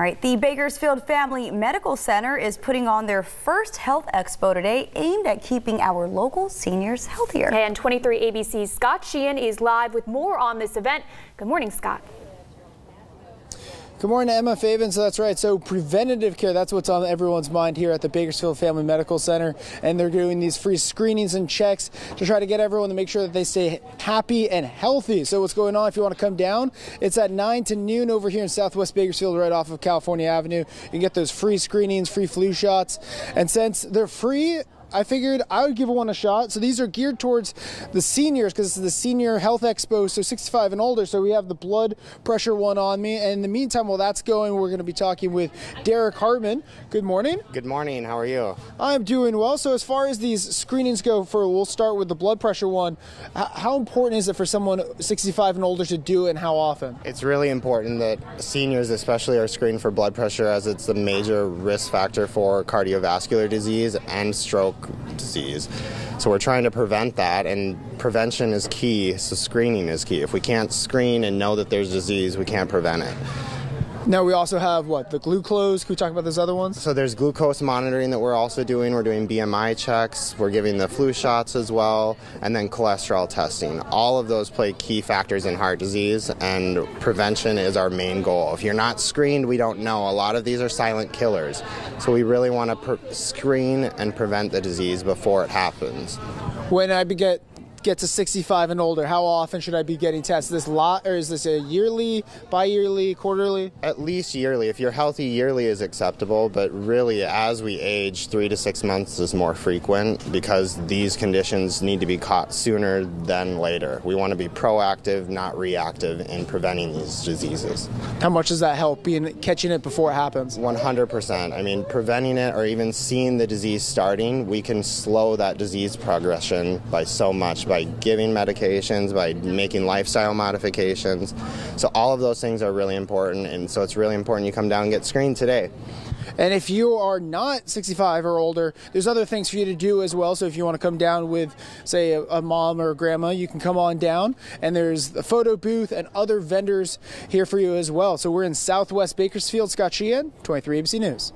All right, the Bakersfield Family Medical Center is putting on their first health expo today, aimed at keeping our local seniors healthier. And 23 ABC's Scott Sheehan is live with more on this event. Good morning, Scott. Good morning, Emma Faven. So that's right. So preventative care, that's what's on everyone's mind here at the Bakersfield Family Medical Center. And they're doing these free screenings and checks to try to get everyone to make sure that they stay happy and healthy. So what's going on, if you want to come down, it's at 9 to noon over here in Southwest Bakersfield, right off of California Avenue. You can get those free screenings, free flu shots. And since they're free, I figured I would give one a shot. So these are geared towards the seniors because it's the Senior Health Expo, so 65 and older. So we have the blood pressure one on me. And in the meantime, while that's going, we're going to be talking with Derek Hartman. Good morning. Good morning. How are you? I'm doing well. So as far as these screenings go, we'll start with the blood pressure one. How important is it for someone 65 and older to do it, and how often? It's really important that seniors especially are screened for blood pressure, as it's the major risk factor for cardiovascular disease and stroke disease. So we're trying to prevent that, and prevention is key, so screening is key. If we can't screen and know that there's disease, we can't prevent it. Now we also have the glucose. Can we talk about those other ones? So there's glucose monitoring that we're also doing. We're doing BMI checks. We're giving the flu shots as well, and then cholesterol testing. All of those play key factors in heart disease, and prevention is our main goal. If you're not screened, we don't know. A lot of these are silent killers. So we really want to screen and prevent the disease before it happens. When I get to 65 and older, how often should I be getting tested? Is this a yearly, bi-yearly, quarterly? At least yearly. If you're healthy, yearly is acceptable, but really as we age, 3 to 6 months is more frequent because these conditions need to be caught sooner than later. We want to be proactive, not reactive in preventing these diseases. How much does that help, catching it before it happens? 100%. I mean, preventing it or even seeing the disease starting, we can slow that disease progression by so much, by giving medications, by making lifestyle modifications. So all of those things are really important, and so it's really important you come down and get screened today. And if you are not 65 or older, there's other things for you to do as well. So if you want to come down with, say, a mom or a grandma, you can come on down. And there's the photo booth and other vendors here for you as well. So we're in Southwest Bakersfield. Scott Sheehan, 23 ABC News.